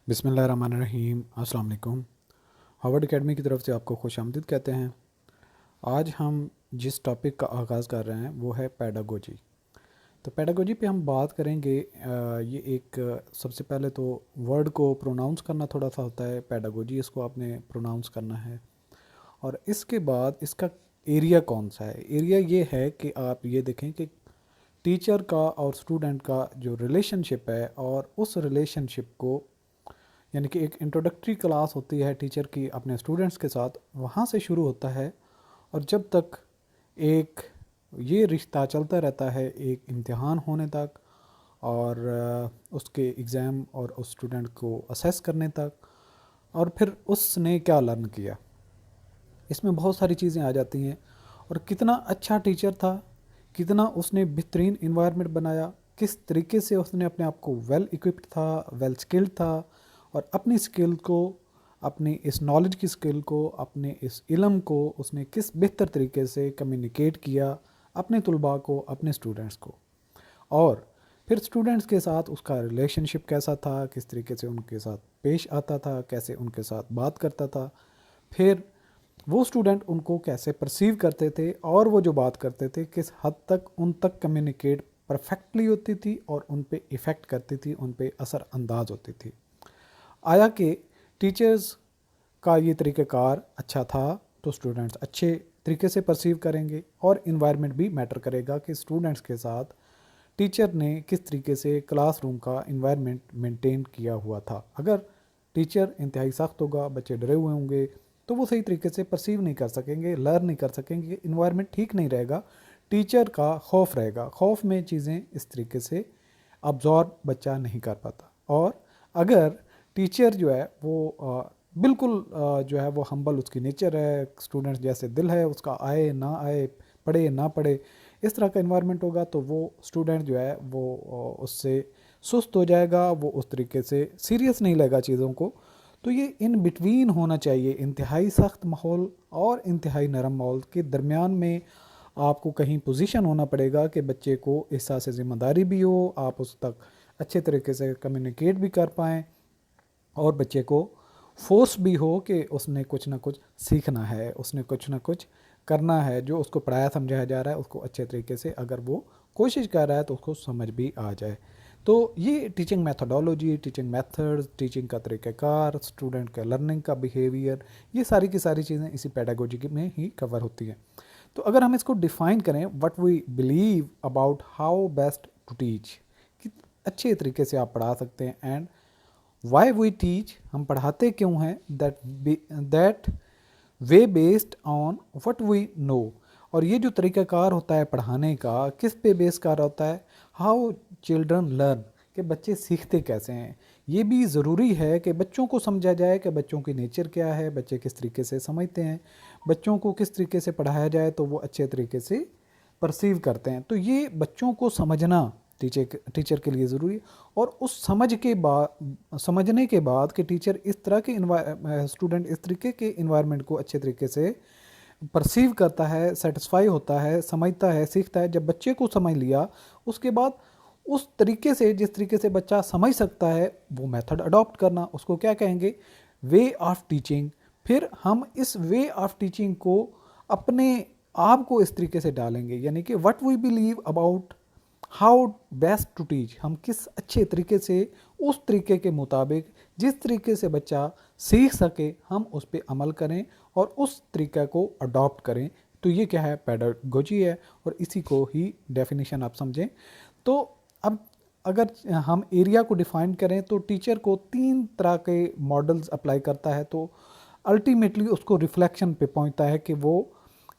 बिस्मिल्लाहिर्रहमानिर्रहीम। अस्सलाम वालेकुम। हार्वर्ड एकेडमी की तरफ से आपको खुशामदीद कहते हैं। आज हम जिस टॉपिक का आगाज़ कर रहे हैं वो है पेडागोजी। तो पेडागोजी पे हम बात करेंगे। ये एक सबसे पहले तो वर्ड को प्रोनाउंस करना थोड़ा सा होता है। पेडागोजी इसको आपने प्रोनाउंस करना है और इसके बाद इसका एरिया कौन सा है। एरिया ये है कि आप ये देखें कि टीचर का और स्टूडेंट का जो रिलेशनशिप है और उस रिलेशनशिप को, यानी कि एक इंट्रोडक्टरी क्लास होती है टीचर की अपने स्टूडेंट्स के साथ, वहाँ से शुरू होता है और जब तक एक ये रिश्ता चलता रहता है एक इम्तिहान होने तक और उसके एग्ज़ाम और उस स्टूडेंट को असेस करने तक, और फिर उसने क्या लर्न किया। इसमें बहुत सारी चीज़ें आ जाती हैं और कितना अच्छा टीचर था, कितना उसने बेहतरीन इन्वायरमेंट बनाया, किस तरीके से उसने अपने आप को वेल इक्विप्ड था, वेल स्किल्ड था और अपनी स्किल को, अपनी इस नॉलेज की स्किल को, अपने इस इल्म को उसने किस बेहतर तरीके से कम्युनिकेट किया अपने तलबा को, अपने स्टूडेंट्स को। और फिर स्टूडेंट्स के साथ उसका रिलेशनशिप कैसा था, किस तरीके से उनके साथ पेश आता था, कैसे उनके साथ बात करता था, फिर वो स्टूडेंट उनको कैसे परसीव करते थे और वो जो बात करते थे किस हद तक उन तक कम्युनिकेट परफेक्टली होती थी और उन पे इफ़ेक्ट करती थी, उन पे असर अंदाज होती थी। आया कि टीचर्स का ये तरीक़ाकार अच्छा था तो स्टूडेंट्स अच्छे तरीके से परसीव करेंगे और इन्वायरमेंट भी मैटर करेगा कि स्टूडेंट्स के साथ टीचर ने किस तरीके से क्लासरूम का इन्वायरमेंट मेंटेन किया हुआ था। अगर टीचर इंतहाई सख्त होगा, बच्चे डरे हुए होंगे, तो वो सही तरीके से परसीव नहीं कर सकेंगे, लर्न नहीं कर सकेंगे, इन्वायरमेंट ठीक नहीं रहेगा, टीचर का खौफ रहेगा, खौफ में चीज़ें इस तरीके से अब्जॉर्ब बच्चा नहीं कर पाता। और अगर टीचर जो है वो बिल्कुल जो है वो हम्बल उसकी नेचर है, स्टूडेंट्स जैसे दिल है उसका, आए ना आए, पढ़े ना पढ़े, इस तरह का इन्वायरमेंट होगा तो वो स्टूडेंट जो है वो उससे सुस्त हो जाएगा, वो उस तरीके से सीरियस नहीं लेगा चीज़ों को। तो ये इन बिटवीन होना चाहिए, इंतहाई सख्त माहौल और इंतहाई नरम माहौल के दरमियान में आपको कहीं पोजीशन होना पड़ेगा कि बच्चे को एहसास ज़िम्मेदारी भी हो, आप उस तक अच्छे तरीके से कम्युनिकेट भी कर पाएँ और बच्चे को फोर्स भी हो कि उसने कुछ ना कुछ सीखना है, उसने कुछ ना कुछ करना है, जो उसको पढ़ाया समझाया जा रहा है उसको अच्छे तरीके से अगर वो कोशिश कर रहा है तो उसको समझ भी आ जाए। तो ये teaching methodology, teaching methods, teaching का तरीक़ाकार, स्टूडेंट का लर्निंग का बिहेवियर, ये सारी की सारी चीज़ें इसी पेडागोजी में ही कवर होती हैं। तो अगर हम इसको डिफ़ाइन करें, what we believe about how best to teach, कि अच्छे तरीके से आप पढ़ा सकते हैं, एंड वाई वी टीच, हम पढ़ाते क्यों हैं, that way based on what we know. और ये जो तरीक़ाकार होता है पढ़ाने का, किस पे बेस कर होता है, हाउ चिल्ड्रन लर्न, कि बच्चे सीखते कैसे हैं। ये भी ज़रूरी है कि बच्चों को समझा जाए कि बच्चों की नेचर क्या है, बच्चे किस तरीके से समझते हैं, बच्चों को किस तरीके से पढ़ाया जाए तो वो अच्छे तरीके से परसीव करते हैं। तो ये बच्चों को समझना टीचर के लिए ज़रूरी है। और उस समझने के बाद कि टीचर इस तरह के स्टूडेंट इस तरीके के इन्वायरमेंट को अच्छे तरीके से परसीव करता है, सेटिस्फाई होता है, समझता है, सीखता है। जब बच्चे को समझ लिया उसके बाद उस तरीके से, जिस तरीके से बच्चा समझ सकता है, वो मेथड अडॉप्ट करना, उसको क्या कहेंगे, वे ऑफ टीचिंग। फिर हम इस वे ऑफ टीचिंग को अपने आप को इस तरीके से डालेंगे, यानी कि what we believe about how best to teach, हम किस अच्छे तरीके से उस तरीके के मुताबिक जिस तरीके से बच्चा सीख सके हम उस पर अमल करें और उस तरीक़ा को अडॉप्ट करें। तो ये क्या है, पेडागोजी है और इसी को ही डेफिनेशन आप समझें। तो अब अगर हम एरिया को डिफ़ाइन करें तो टीचर को 3 तरह के मॉडल्स अप्लाई करता है, तो अल्टीमेटली उसको रिफ्लेक्शन पे पहुंचता है कि वो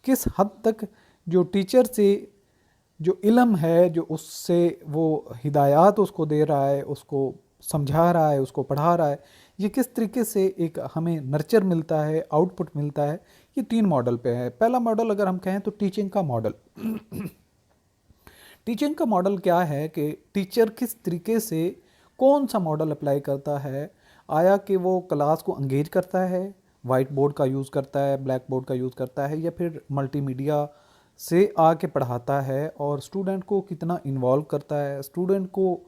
किस हद तक जो टीचर से जो इल्म है, जो उससे वो हिदायत उसको दे रहा है, उसको समझा रहा है, उसको पढ़ा रहा है, ये किस तरीके से एक हमें नर्चर मिलता है, आउटपुट मिलता है। ये 3 मॉडल पे है। पहला मॉडल अगर हम कहें तो टीचिंग का मॉडल। टीचिंग का मॉडल क्या है कि टीचर किस तरीके से कौन सा मॉडल अप्लाई करता है। आया कि वो क्लास को एंगेज करता है, वाइट बोर्ड का यूज़ करता है, ब्लैक बोर्ड का यूज़ करता है, या फिर मल्टीमीडिया से आके पढ़ाता है और स्टूडेंट को कितना इन्वॉल्व करता है, स्टूडेंट को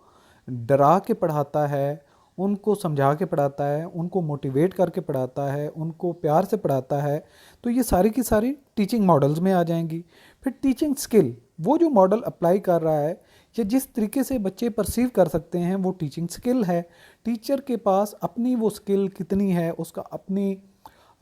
डरा के पढ़ाता है उनको समझा के पढ़ाता है, उनको मोटिवेट करके पढ़ाता है, उनको प्यार से पढ़ाता है, तो ये सारी की सारी टीचिंग मॉडल्स में आ जाएंगी। फिर टीचिंग स्किल, वो जो मॉडल अप्लाई कर रहा है या जिस तरीके से बच्चे परसीव कर सकते हैं वो टीचिंग स्किल है। टीचर के पास अपनी वो स्किल कितनी है, उसका अपनी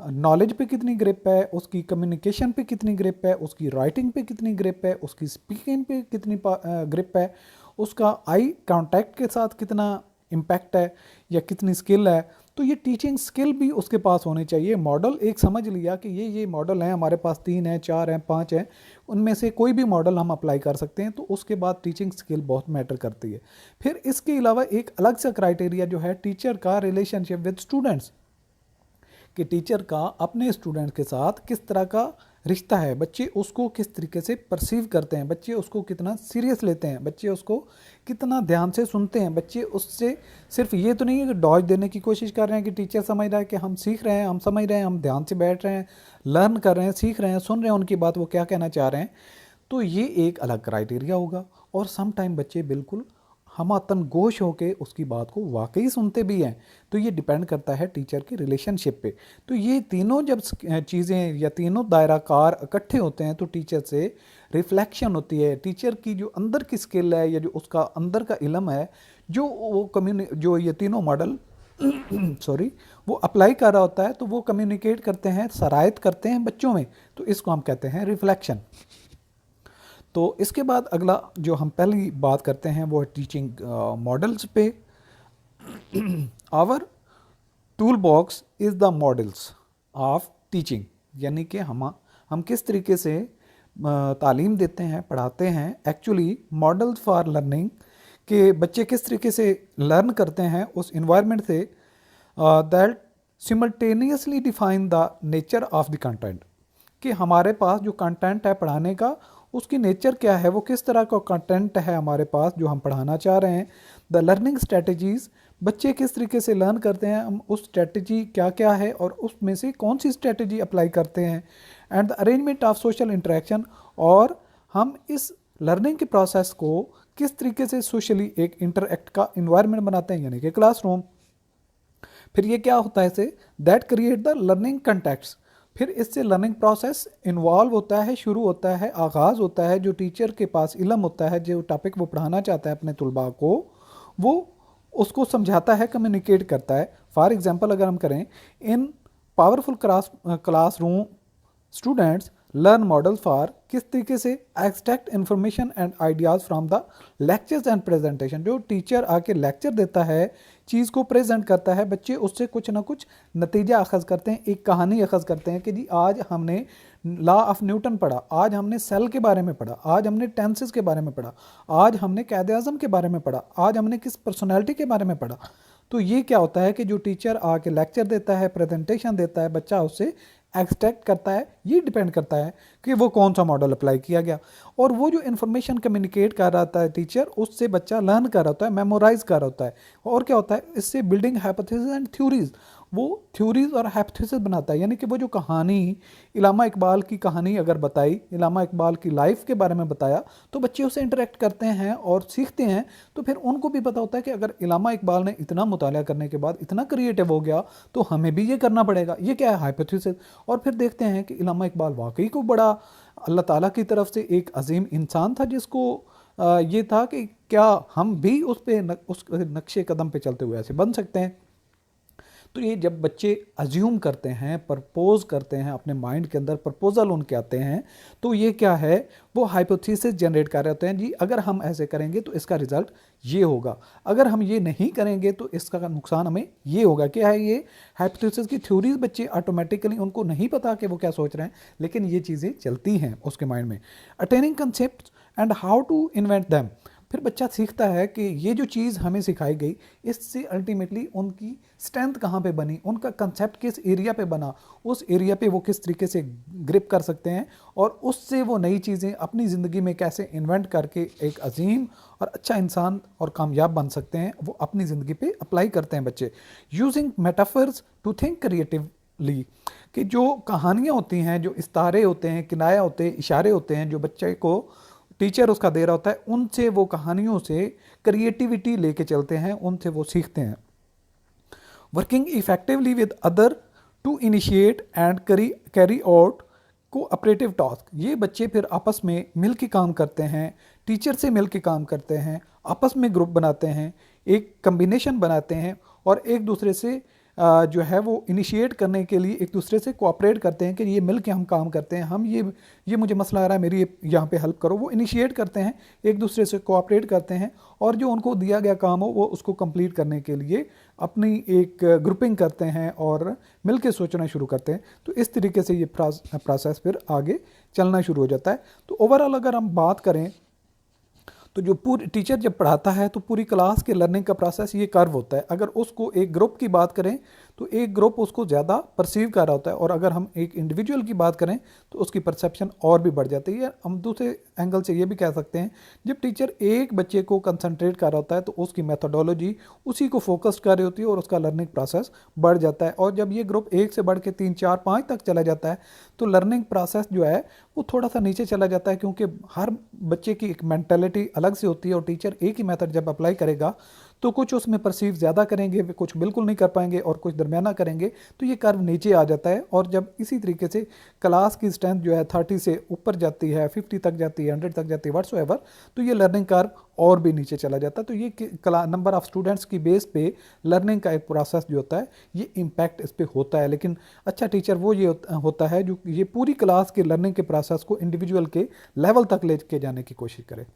नॉलेज पे कितनी ग्रिप है, उसकी कम्युनिकेशन पे कितनी ग्रिप है, उसकी राइटिंग पे कितनी ग्रिप है, उसकी स्पीकिंग पे कितनी ग्रिप है, उसका आई कांटेक्ट के साथ कितना इम्पैक्ट है या कितनी स्किल है। तो ये टीचिंग स्किल भी उसके पास होनी चाहिए। मॉडल एक समझ लिया कि ये मॉडल हैं हमारे पास, 3 हैं, 4 हैं, 5 हैं, उनमें से कोई भी मॉडल हम अप्लाई कर सकते हैं, तो उसके बाद टीचिंग स्किल बहुत मैटर करती है। फिर इसके अलावा एक अलग सा क्राइटेरिया जो है टीचर का रिलेशनशिप विद स्टूडेंट्स, कि टीचर का अपने स्टूडेंट के साथ किस तरह का रिश्ता है, बच्चे उसको किस तरीके से परसीव करते हैं, बच्चे उसको कितना सीरियस लेते हैं, बच्चे उसको कितना ध्यान से सुनते हैं, बच्चे उससे सिर्फ ये तो नहीं है कि डॉज देने की कोशिश कर रहे हैं कि टीचर समझ रहा है कि हम सीख रहे हैं, हम समझ रहे हैं, हम ध्यान से बैठ रहे हैं, लर्न कर रहे हैं, सीख रहे हैं, सुन रहे हैं उनकी बात, वो क्या कहना चाह रहे हैं। तो ये एक अलग क्राइटेरिया होगा। और सम टाइम बच्चे बिल्कुल हमातन गोश होके उसकी बात को वाकई सुनते भी हैं। तो ये डिपेंड करता है टीचर की रिलेशनशिप पे। तो ये तीनों जब चीज़ें या तीनों दायरा कार इकट्ठे होते हैं तो टीचर से रिफ्लेक्शन होती है, टीचर की जो अंदर की स्किल है या जो उसका अंदर का इल्म है, जो ये तीनों मॉडल सॉरी वो अप्लाई कर रहा होता है, तो वो कम्युनिकेट करते हैं, सरायत करते हैं बच्चों में। तो इसको हम कहते हैं रिफ्लेक्शन। तो इसके बाद अगला जो हम पहली बात करते हैं वो है टीचिंग मॉडल्स पे। Our tool box is the models of teaching, यानी कि हम किस तरीके से तालीम देते हैं, पढ़ाते हैं। एक्चुअली मॉडल्स फॉर लर्निंग, के बच्चे किस तरीके से लर्न करते हैं उस इन्वायरमेंट से, that simultaneously define the nature of the content, कि हमारे पास जो कंटेंट है पढ़ाने का, उसकी नेचर क्या है, वो किस तरह का कंटेंट है हमारे पास जो हम पढ़ाना चाह रहे हैं। द लर्निंग स्ट्रेटजीज़, बच्चे किस तरीके से लर्न करते हैं, हम उस स्ट्रेटजी क्या क्या है और उसमें से कौन सी स्ट्रेटजी अप्लाई करते हैं। And the arrangement of social interaction, और हम इस लर्निंग के प्रोसेस को किस तरीके से सोशली एक इंटरएक्ट का इन्वायरमेंट बनाते हैं, यानी कि क्लासरूम। फिर ये क्या होता है इसे, that create the learning context, फिर इससे लर्निंग प्रोसेस इन्वॉल्व होता है, शुरू होता है, आगाज़ होता है। जो टीचर के पास इल्म होता है, जो टॉपिक वो पढ़ाना चाहता है अपने तुलबा को, वो उसको समझाता है, कम्युनिकेट करता है। फॉर एग्जांपल अगर हम करें, in powerful classroom students learn model for, किस तरीके से extract information and ideas from the lectures and presentation. जो टीचर आके लेक्चर देता है, चीज़ को प्रेजेंट करता है, बच्चे उससे कुछ ना कुछ नतीजा अखज़ करते हैं, एक कहानी अखज़ करते हैं कि जी आज हमने लॉ ऑफ न्यूटन पढ़ा, आज हमने सेल के बारे में पढ़ा, आज हमने टेंसेस के बारे में पढ़ा, आज हमने कायदे आज़म के बारे में पढ़ा, आज हमने किस पर्सनैलिटी के बारे में पढ़ा। तो ये क्या होता है कि जो टीचर आके लेक्चर देता है, प्रेजेंटेशन देता है, बच्चा उससे एक्सट्रैक्ट करता है। ये डिपेंड करता है कि वो कौन सा मॉडल अप्लाई किया गया, और वो जो इन्फॉर्मेशन कम्युनिकेट कर रहा होता है टीचर, उससे बच्चा लर्न कर रहा होता है, मेमोराइज कर रहा होता है। और क्या होता है इससे, बिल्डिंग हाइपोथेसिस एंड थ्योरीज, वो थ्योरीज और हाइपोथेसिस बनाता है। यानी कि वो जो कहानी, इलामा इकबाल की कहानी अगर बताई, इलामा इकबाल की लाइफ के बारे में बताया, तो बच्चे उससे इंटरेक्ट करते हैं और सीखते हैं। तो फिर उनको भी पता होता है कि अगर इलामा इकबाल ने इतना मुताला करने के बाद इतना क्रिएटिव हो गया, तो हमें भी ये करना पड़ेगा। ये क्या है, हाइपोथेसिस। और फिर देखते हैं कि इलामा इकबाल वाकई को बड़ा अल्लाह ताला की तरफ से एक अजीम इंसान था, जिसको ये था कि क्या हम भी उस नक्शे कदम पे चलते हुए ऐसे बन सकते हैं। तो ये जब बच्चे अज्यूम करते हैं, प्रपोज करते हैं, अपने माइंड के अंदर प्रपोजल उनके आते हैं, तो ये क्या है, वो हाइपोथेसिस जनरेट कर रहे होते हैं। जी अगर हम ऐसे करेंगे तो इसका रिजल्ट ये होगा, अगर हम ये नहीं करेंगे तो इसका नुकसान हमें ये होगा। क्या है ये हाइपोथेसिस की थ्योरीज, बच्चे ऑटोमेटिकली, उनको नहीं पता कि वो क्या सोच रहे हैं, लेकिन ये चीज़ें चलती हैं उसके माइंड में। Attaining concept and how to invent them, फिर बच्चा सीखता है कि ये जो चीज़ हमें सिखाई गई, इससे अल्टीमेटली उनकी स्ट्रेंथ कहाँ पे बनी, उनका कंसेप्ट किस एरिया पे बना, उस एरिया पे वो किस तरीके से ग्रिप कर सकते हैं, और उससे वो नई चीज़ें अपनी ज़िंदगी में कैसे इन्वेंट करके एक अजीम और अच्छा इंसान और कामयाब बन सकते हैं, वो अपनी ज़िंदगी पे अप्लाई करते हैं बच्चे। Using metaphors to think creatively, कि जो कहानियाँ होती हैं, जो इस्तारे होते हैं, किनाया होते हैं, इशारे होते हैं, जो बच्चे को टीचर उसका दे रहा होता है, उनसे वो कहानियों से क्रिएटिविटी लेके चलते हैं, उनसे वो सीखते हैं। Working effectively with other to initiate and carry out cooperative task. ये बच्चे फिर आपस में मिल के काम करते हैं, टीचर से मिल के काम करते हैं, आपस में ग्रुप बनाते हैं, एक कम्बिनेशन बनाते हैं और एक दूसरे से जो है वो इनिशिएट करने के लिए एक दूसरे से कोऑपरेट करते हैं कि ये मिल के हम काम करते हैं, हम ये मुझे मसला आ रहा है, मेरी यहाँ पे हेल्प करो। वो इनिशिएट करते हैं, एक दूसरे से कोऑपरेट करते हैं और जो उनको दिया गया काम हो वो उसको कंप्लीट करने के लिए अपनी एक ग्रुपिंग करते हैं और मिल के सोचना शुरू करते हैं। तो इस तरीके से ये प्रोसेस फिर आगे चलना शुरू हो जाता है। तो ओवरऑल अगर हम बात करें तो जो पूरी टीचर जब पढ़ाता है तो पूरी क्लास के लर्निंग का प्रोसेस ये कर्व होता है। अगर उसको एक ग्रुप की बात करें तो एक ग्रुप उसको ज़्यादा परसीव कर रहा होता है और अगर हम एक इंडिविजुअल की बात करें तो उसकी परसेप्शन और भी बढ़ जाती है। हम दूसरे एंगल से ये भी कह सकते हैं, जब टीचर एक बच्चे को कंसंट्रेट कर रहा होता है तो उसकी मेथोडोलॉजी उसी को फोकस कर रही होती है और उसका लर्निंग प्रोसेस बढ़ जाता है। और जब ये ग्रुप 1 से बढ़ के 3, 4, 5 तक चला जाता है तो लर्निंग प्रोसेस जो है वो थोड़ा सा नीचे चला जाता है, क्योंकि हर बच्चे की एक मेंटालिटी अलग से होती है और टीचर एक ही मेथड जब अप्लाई करेगा तो कुछ उसमें परसीव ज़्यादा करेंगे, कुछ बिल्कुल नहीं कर पाएंगे और कुछ दरमियाना करेंगे, तो ये कर्व नीचे आ जाता है। और जब इसी तरीके से क्लास की स्ट्रेंथ जो है 30 से ऊपर जाती है, 50 तक जाती है, 100 तक जाती है, व्हाट्सएवर, तो ये लर्निंग कर्व और भी नीचे चला जाता है। तो ये नंबर ऑफ स्टूडेंट्स की बेस पे लर्निंग का एक प्रोसेस जो होता है ये इम्पैक्ट इस पर होता है। लेकिन अच्छा टीचर वो ये होता है जो ये पूरी क्लास के लर्निंग के प्रोसेस को इंडिविजुअल के लेवल तक ले के जाने की कोशिश करे।